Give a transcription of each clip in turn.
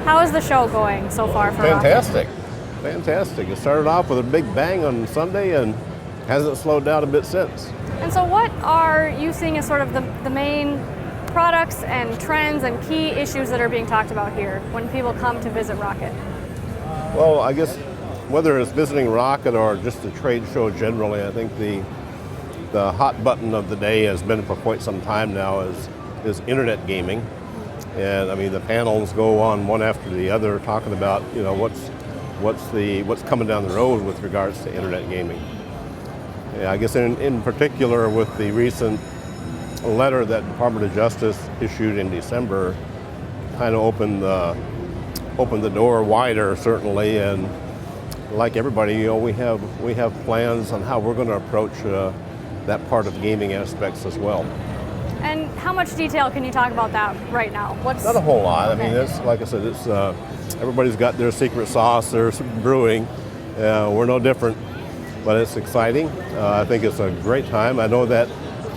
How is the show going so far for Fantastic. Fantastic. It started off with a big bang on Sunday and hasn't slowed down a bit since. And so what are you seeing as sort of the main products and trends and key issues that are being talked about here when people come to visit Rocket? Well, I guess whether it's visiting Rocket or just the trade show generally, I think the hot button of the day has been for quite some time now is internet gaming. And I mean, the panels go on one after the other talking about, you know, what's coming down the road with regards to internet gaming. Yeah, I guess in particular with the recent letter that Department of Justice issued in December, kind of opened the door wider certainly, and like everybody, you know, we have plans on how we're going to approach that part of gaming aspects as well. And how much detail can you talk about that right now? Not a whole lot. I mean, it's like I said, it's everybody's got their secret sauce, their brewing. We're no different, but it's exciting. I think it's a great time. I know that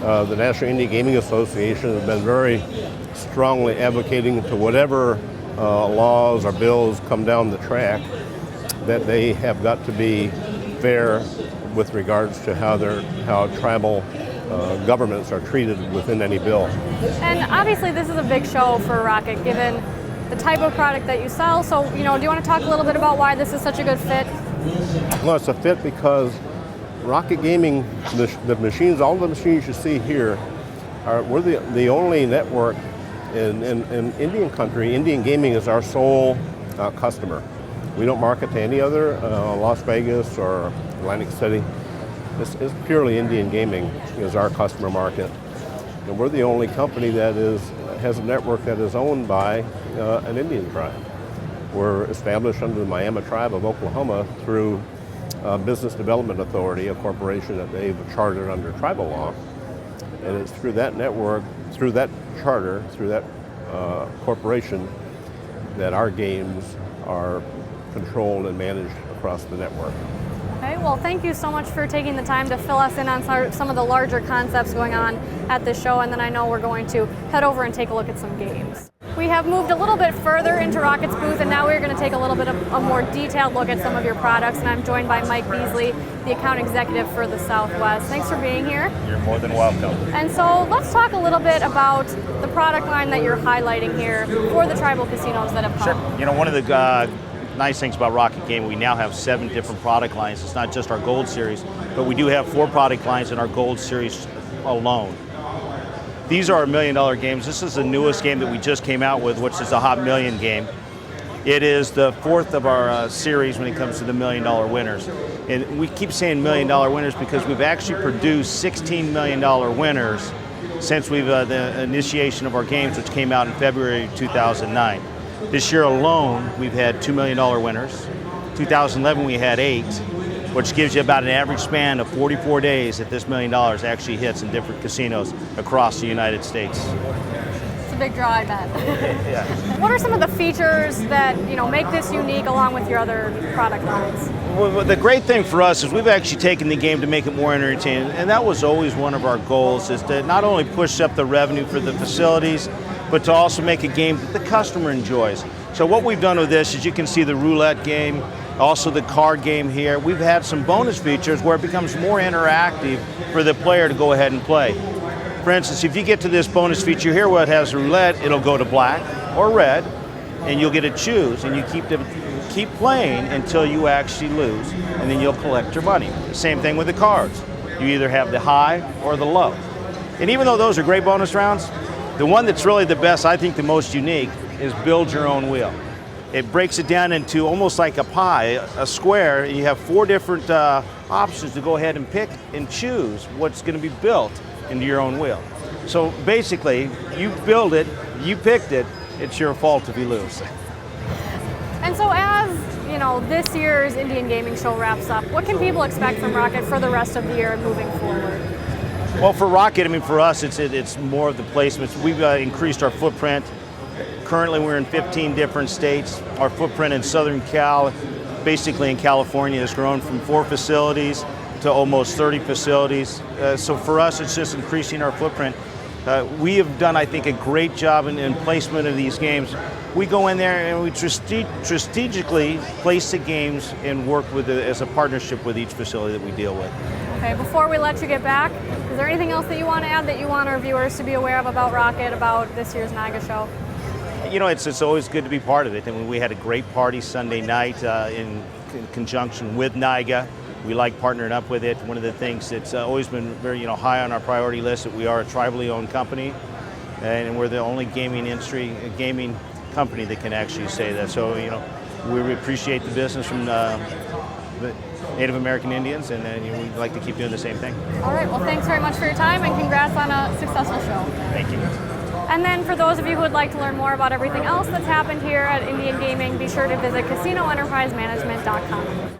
the National Indie Gaming Association has been very strongly advocating to whatever laws or bills come down the track, that they have got to be fair with regards to how tribal governments are treated within any bill. And obviously this is a big show for Rocket given the type of product that you sell. So, you know, do you want to talk a little bit about why this is such a good fit? Well, it's a fit because Rocket Gaming, the machines, all the machines you see here, we're the only network in Indian country. Indian Gaming is our sole customer. We don't market to any other, Las Vegas or Atlantic City. It's purely Indian Gaming is our customer market. And we're the only company that has a network that is owned by an Indian tribe. We're established under the Miami tribe of Oklahoma through Business Development Authority, a corporation that they've chartered under tribal law. And it's through that network, through that charter, through that corporation, that our games are controlled and managed across the network. Okay, well, thank you so much for taking the time to fill us in on some of the larger concepts going on at this show, and then I know we're going to head over and take a look at some games. We have moved a little bit further into Rocket's booth, and now we're going to take a little bit of a more detailed look at some of your products, and I'm joined by Mike Beasley, the account executive for the Southwest. Thanks for being here. You're more than welcome. And so let's talk a little bit about the product line that you're highlighting here for the tribal casinos that have come. Sure. You know, one of the nice things about Rocket Gaming, we now have 7 different product lines. It's not just our Gold Series, but we do have 4 product lines in our Gold Series alone. These are our $1 million games. This is the newest game that we just came out with, which is the Hot Million game. It is the 4th of our series when it comes to the $1 million winners. And we keep saying $1 million winners because we've actually produced $16 million winners since the initiation of our games, which came out in February 2009. This year alone, we've had $2 million winners. 2011, we had 8, which gives you about an average span of 44 days that this $1 million actually hits in different casinos across the United States. It's a big draw, I bet. Yeah. What are some of the features that make this unique along with your other product lines? Well, the great thing for us is we've actually taken the game to make it more entertaining, and that was always one of our goals, is to not only push up the revenue for the facilities, but to also make a game that the customer enjoys. So what we've done with this is you can see the roulette game, also the card game here. We've had some bonus features where it becomes more interactive for the player to go ahead and play. For instance, if you get to this bonus feature here where it has roulette, it'll go to black or red, and you'll get to choose, and you keep playing until you actually lose, and then you'll collect your money. Same thing with the cards. You either have the high or the low. And even though those are great bonus rounds, the one that's really the best, I think the most unique, is build your own wheel. It breaks it down into almost like a pie, a square, and you have 4 different options to go ahead and pick and choose what's going to be built into your own wheel. So basically, you build it, you picked it, it's your fault if you lose. And so as this year's Indian Gaming Show wraps up, what can people expect from Rocket for the rest of the year and moving forward? Well, for Rocket, I mean, for us, it's more of the placements. We've increased our footprint. Currently, we're in 15 different states. Our footprint in Southern Cal, basically in California, has grown from 4 facilities to almost 30 facilities. So for us, it's just increasing our footprint. We have done, I think, a great job in placement of these games. We go in there and we strategically place the games and work with as a partnership with each facility that we deal with. Okay, before we let you get back, is there anything else that you want to add that you want our viewers to be aware of about Rocket, about this year's NIGA show? You know, it's always good to be part of it. I mean, we had a great party Sunday night in conjunction with NIGA. We like partnering up with it. One of the things that's always been very high on our priority list that we are a tribally owned company, and we're the only gaming company that can actually say that. So we appreciate the business from the Native American Indians, and we'd like to keep doing the same thing. All right, well, thanks very much for your time, and congrats on a successful show. Thank you. And then for those of you who would like to learn more about everything else that's happened here at Indian Gaming, be sure to visit casinoenterprisemanagement.com.